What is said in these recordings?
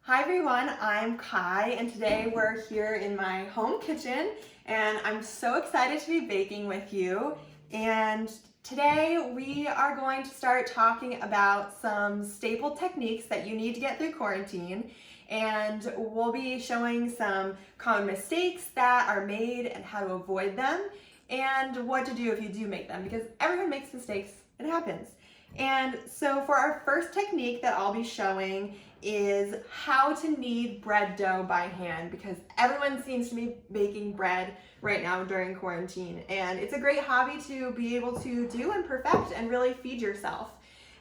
Hi everyone, I'm Kye and today we're here in my home kitchen and I'm so excited to be baking with you. And today we are going to start talking about some staple techniques that you need to get through quarantine, and we'll be showing some common mistakes that are made and how to avoid them and what to do if you do make them, because everyone makes mistakes, it happens. And so for our first technique that I'll be showing is how to knead bread dough by hand, because everyone seems to be baking bread right now during quarantine, and it's a great hobby to be able to do and perfect and really feed yourself.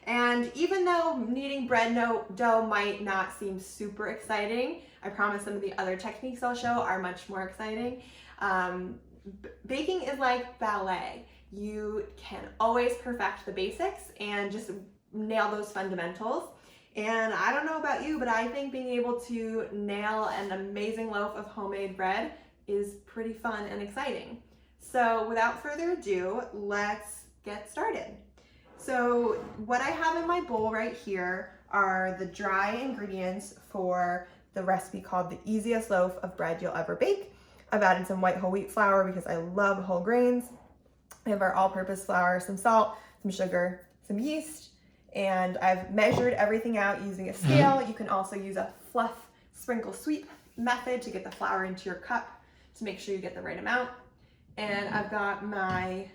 And even though kneading bread dough might not seem super exciting, I promise some of the other techniques I'll show are much more exciting. Baking is like ballet. You can always perfect the basics and just nail those fundamentals. And I don't know about you, but I think being able to nail an amazing loaf of homemade bread is pretty fun and exciting. So without further ado, let's get started. So what I have in my bowl right here are the dry ingredients for the recipe called the easiest loaf of bread you'll ever bake. I've added some white whole wheat flour because I love whole grains. We have our all-purpose flour, some salt, some sugar, some yeast, and I've measured everything out using a scale. You can also use a fluff sprinkle sweep method to get the flour into your cup to make sure you get the right amount. And I've got my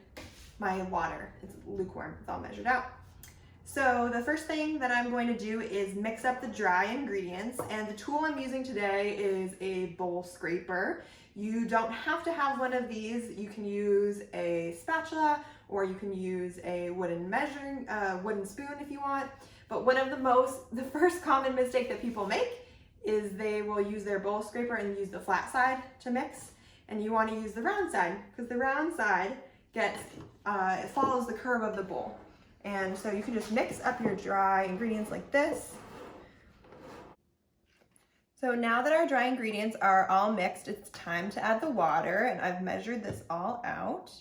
water. It's lukewarm, it's all measured out. So the first thing that I'm going to do is mix up the dry ingredients, and the tool I'm using today is a bowl scraper. You don't have to have one of these. You can use a spatula, or you can use a wooden spoon if you want. But one of the first common mistake that people make is they will use their bowl scraper and use the flat side to mix, and you want to use the round side because the round side it follows the curve of the bowl. And so you can just mix up your dry ingredients like this. So now that our dry ingredients are all mixed, it's time to add the water, and I've measured this all out.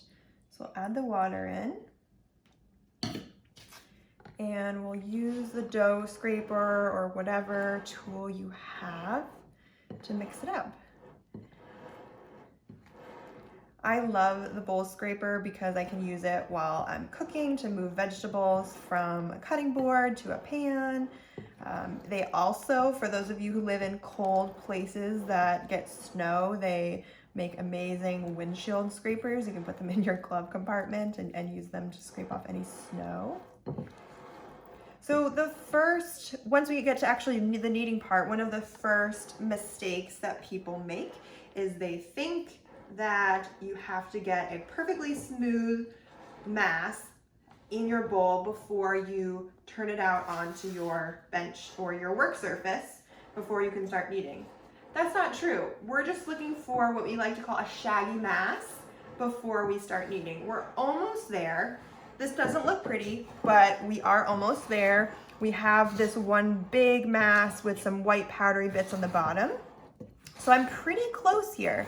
So we'll add the water in, and we'll use the dough scraper or whatever tool you have to mix it up. I love the bowl scraper because I can use it while I'm cooking to move vegetables from a cutting board to a pan. They also, for those of you who live in cold places that get snow, they make amazing windshield scrapers. You can put them in your glove compartment and use them to scrape off any snow. So once we get to actually the kneading part, one of the first mistakes that people make is they think that you have to get a perfectly smooth mass in your bowl before you turn it out onto your bench or your work surface before you can start kneading. That's not true. We're just looking for what we like to call a shaggy mass before we start kneading. We're almost there. This doesn't look pretty, but we are almost there. We have this one big mass with some white powdery bits on the bottom. So I'm pretty close here.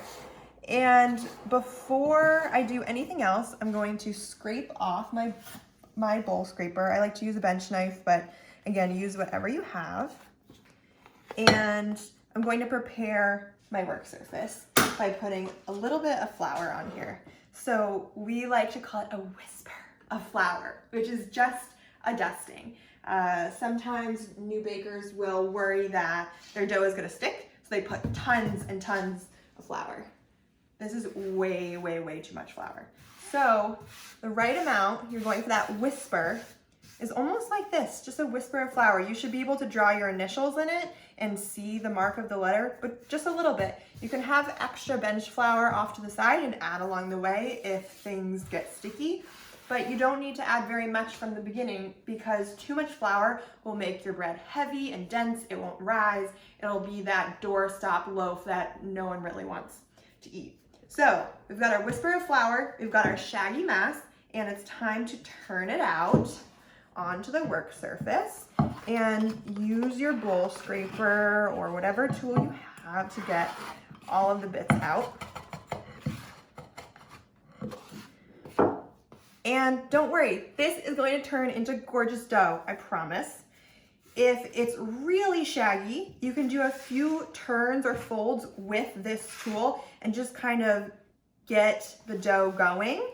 And before I do anything else, I'm going to scrape off my bowl scraper. I like to use a bench knife, but again, use whatever you have. And I'm going to prepare my work surface by putting a little bit of flour on here. So we like to call it a whisper of flour, which is just a dusting. Sometimes new bakers will worry that their dough is gonna stick, so they put tons and tons of flour. This is way, way, way too much flour. So the right amount, you're going for that whisper, is almost like this, just a whisper of flour. You should be able to draw your initials in it and see the mark of the letter, but just a little bit. You can have extra bench flour off to the side and add along the way if things get sticky, but you don't need to add very much from the beginning because too much flour will make your bread heavy and dense. It won't rise. It'll be that doorstop loaf that no one really wants to eat. So we've got our whisper of flour, we've got our shaggy mass, and it's time to turn it out onto the work surface and use your bowl scraper or whatever tool you have to get all of the bits out. And don't worry, this is going to turn into gorgeous dough, I promise. If it's really shaggy, you can do a few turns or folds with this tool and just kind of get the dough going.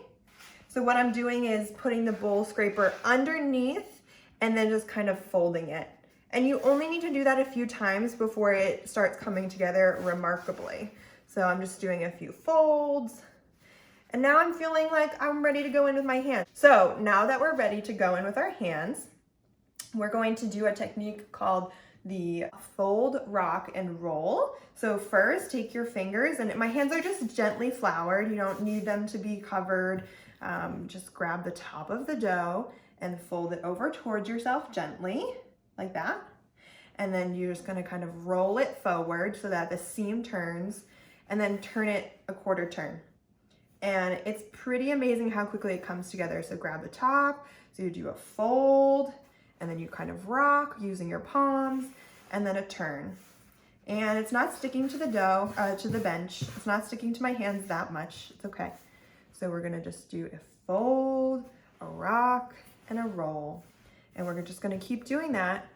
So what I'm doing is putting the bowl scraper underneath and then just kind of folding it. And you only need to do that a few times before it starts coming together remarkably. So I'm just doing a few folds. And now I'm feeling like I'm ready to go in with my hands. So now that we're ready to go in with our hands, we're going to do a technique called the fold, rock, and roll. So first, take your fingers, and my hands are just gently floured. You don't need them to be covered. Just grab the top of the dough and fold it over towards yourself gently, like that. And then you're just gonna kind of roll it forward so that the seam turns, and then turn it a quarter turn. And it's pretty amazing how quickly it comes together. So grab the top, so you do a fold, and then you kind of rock using your palms, and then a turn. And it's not sticking to the dough, to the bench. It's not sticking to my hands that much. It's okay. So we're gonna just do a fold, a rock, and a roll. And we're just gonna keep doing that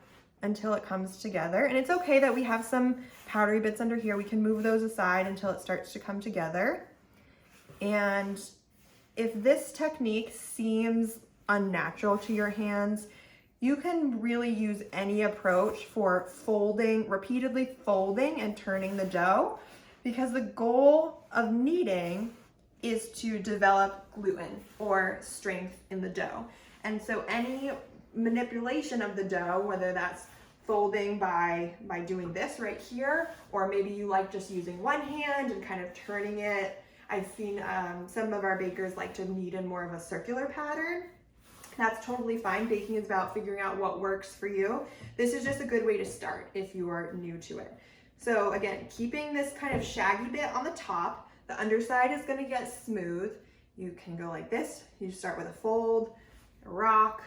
until it comes together. And it's okay that we have some powdery bits under here. We can move those aside until it starts to come together. And if this technique seems unnatural to your hands, you can really use any approach for folding, repeatedly folding and turning the dough, because the goal of kneading is to develop gluten or strength in the dough. And so any manipulation of the dough, whether that's folding by doing this right here, or maybe you like just using one hand and kind of turning it. I've seen some of our bakers like to knead in more of a circular pattern. That's totally fine. Baking is about figuring out what works for you. This is just a good way to start if you are new to it. So again, keeping this kind of shaggy bit on the top, the underside is gonna get smooth. You can go like this. You start with a fold, a rock,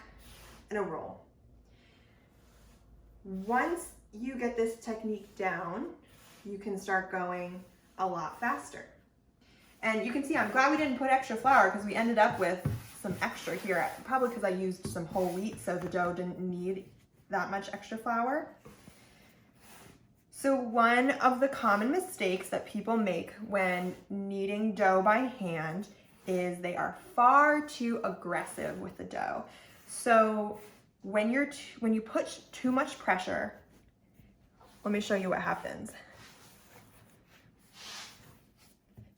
and a roll. Once you get this technique down, you can start going a lot faster. And you can see, I'm glad we didn't put extra flour because we ended up with some extra here, probably because I used some whole wheat, so the dough didn't need that much extra flour. So one of the common mistakes that people make when kneading dough by hand is they are far too aggressive with the dough. So when you put too much pressure, let me show you what happens.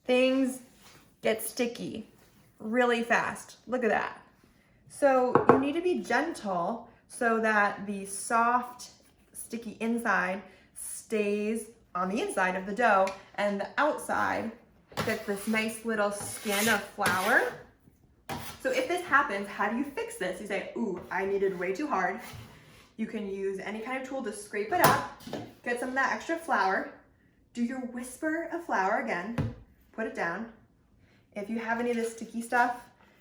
Things get sticky really fast. Look at that. So you need to be gentle so that the soft, sticky inside stays on the inside of the dough, and the outside gets this nice little skin of flour. So if this happens, how do you fix this? You say, ooh, I kneaded way too hard. You can use any kind of tool to scrape it up, get some of that extra flour, do your whisper of flour again, put it down. If you have any of this sticky stuff,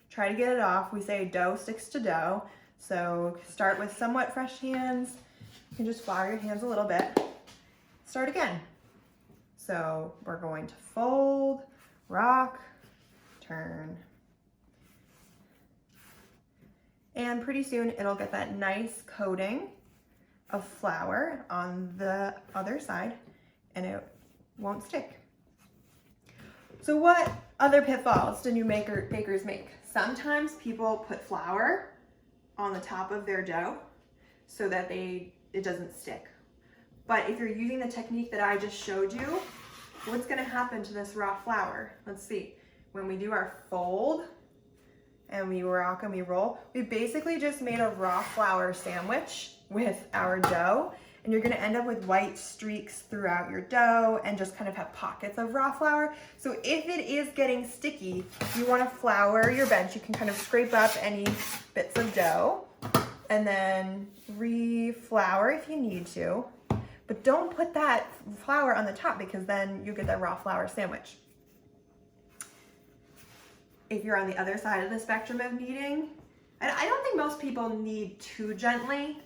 try to get it off. We say dough sticks to dough. So start with somewhat fresh hands. You can just flour your hands a little bit. Start again. So we're going to fold, rock, turn. And pretty soon it'll get that nice coating of flour on the other side and it won't stick. So what other pitfalls do new bakers make? Sometimes people put flour on the top of their dough so that it doesn't stick. But if you're using the technique that I just showed you, what's gonna happen to this raw flour? Let's see. When we do our fold and we rock and we roll, we basically just made a raw flour sandwich with our dough. And you're gonna end up with white streaks throughout your dough and just kind of have pockets of raw flour. So if it is getting sticky, you wanna flour your bench. You can kind of scrape up any bits of dough and then re-flour if you need to. But don't put that flour on the top because then you get that raw flour sandwich. If you're on the other side of the spectrum of kneading, I don't think most people knead too gently.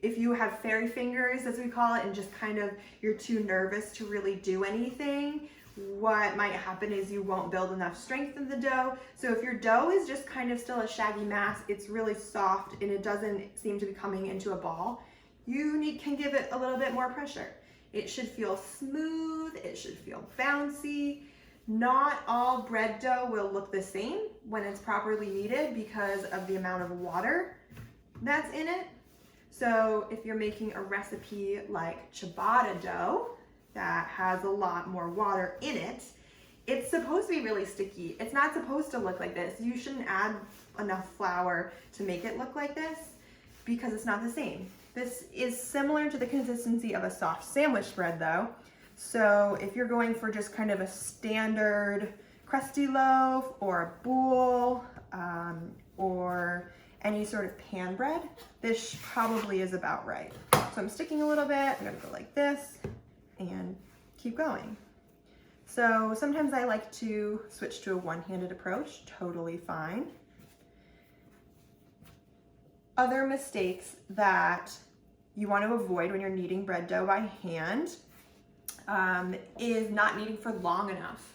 If you have fairy fingers, as we call it, and just kind of you're too nervous to really do anything, what might happen is you won't build enough strength in the dough. So if your dough is just kind of still a shaggy mass, it's really soft and it doesn't seem to be coming into a ball, can give it a little bit more pressure. It should feel smooth, it should feel bouncy. Not all bread dough will look the same when it's properly kneaded because of the amount of water that's in it. So if you're making a recipe like ciabatta dough that has a lot more water in it, it's supposed to be really sticky. It's not supposed to look like this. You shouldn't add enough flour to make it look like this because it's not the same. This is similar to the consistency of a soft sandwich bread though. So if you're going for just kind of a standard crusty loaf or a boule or any sort of pan bread, this probably is about right. So I'm sticking a little bit, I'm gonna go like this and keep going. So sometimes I like to switch to a one-handed approach, totally fine. Other mistakes that you want to avoid when you're kneading bread dough by hand is not kneading for long enough.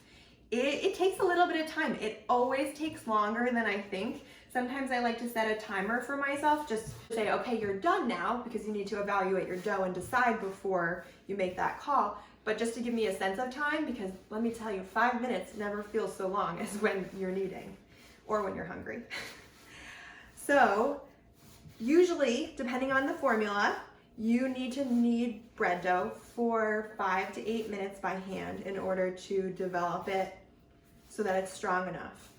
It takes a little bit of time. It always takes longer than I think. Sometimes I like to set a timer for myself, just to say, okay, you're done now, because you need to evaluate your dough and decide before you make that call. But just to give me a sense of time, because let me tell you, 5 minutes never feels so long as when you're kneading or when you're hungry. So usually, depending on the formula, you need to knead bread dough for 5 to 8 minutes by hand in order to develop it so that it's strong enough.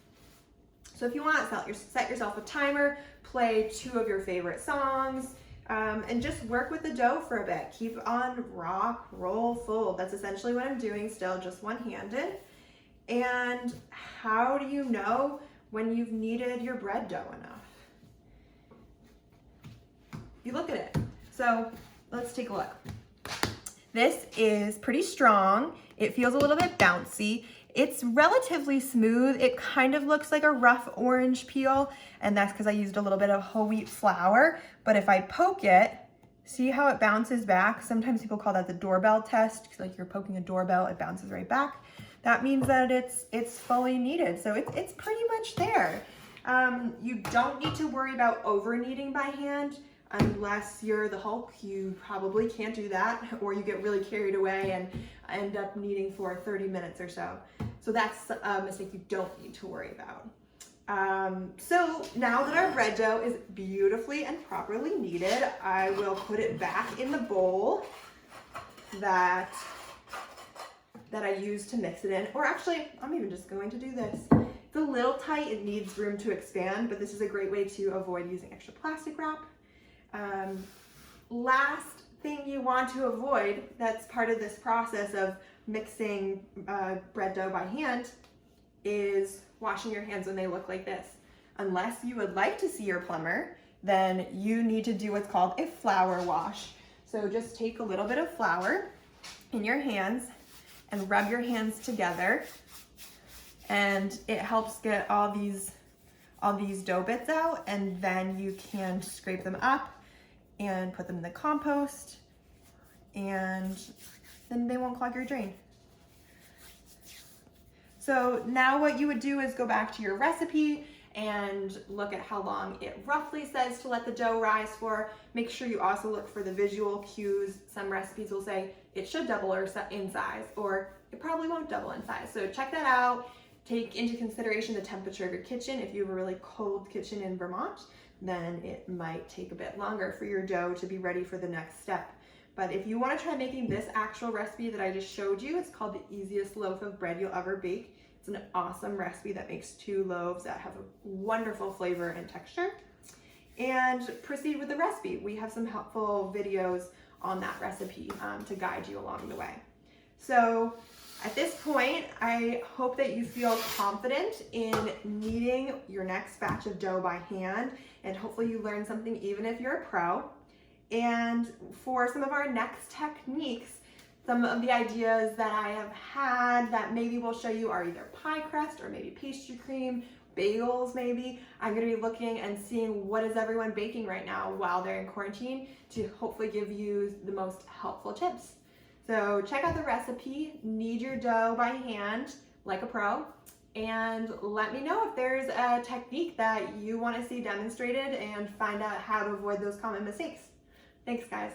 So if you want, set yourself a timer, play 2 of your favorite songs, and just work with the dough for a bit. Keep on rock, roll, fold. That's essentially what I'm doing still, just one-handed. And how do you know when you've kneaded your bread dough enough? You look at it. So let's take a look. This is pretty strong. It feels a little bit bouncy. It's relatively smooth. It kind of looks like a rough orange peel, and that's because I used a little bit of whole wheat flour. But if I poke it, see how it bounces back? Sometimes people call that the doorbell test, because like you're poking a doorbell, it bounces right back. That means that it's fully kneaded. So it's pretty much there. You don't need to worry about over kneading by hand. Unless you're the Hulk, you probably can't do that, or you get really carried away and end up kneading for 30 minutes or so. So that's a mistake you don't need to worry about. So now that our bread dough is beautifully and properly kneaded, I will put it back in the bowl that I used to mix it in. Or actually, I'm even just going to do this. It's a little tight, it needs room to expand, but this is a great way to avoid using extra plastic wrap. Last thing you want to avoid that's part of this process of mixing bread dough by hand is washing your hands when they look like this. Unless you would like to see your plumber, then you need to do what's called a flour wash. So just take a little bit of flour in your hands and rub your hands together, and it helps get all these dough bits out, and then you can scrape them up and put them in the compost, and then they won't clog your drain. So now what you would do is go back to your recipe and look at how long it roughly says to let the dough rise for. Make sure you also look for the visual cues. Some recipes will say it should double in size, or it probably won't double in size. So check that out. Take into consideration the temperature of your kitchen. If you have a really cold kitchen in Vermont, then it might take a bit longer for your dough to be ready for the next step. But if you want to try making this actual recipe that I just showed you, it's called the easiest loaf of bread you'll ever bake. It's an awesome recipe that makes 2 loaves that have a wonderful flavor and texture. And proceed with the recipe. We have some helpful videos on that recipe to guide you along the way. So at this point, I hope that you feel confident in kneading your next batch of dough by hand, and hopefully you learn something even if you're a pro. And for some of our next techniques, some of the ideas that I have had that maybe we'll show you are either pie crust or maybe pastry cream, bagels maybe. I'm going to be looking and seeing what is everyone baking right now while they're in quarantine to hopefully give you the most helpful tips. So check out the recipe, knead your dough by hand like a pro, and let me know if there's a technique that you want to see demonstrated and find out how to avoid those common mistakes. Thanks, guys.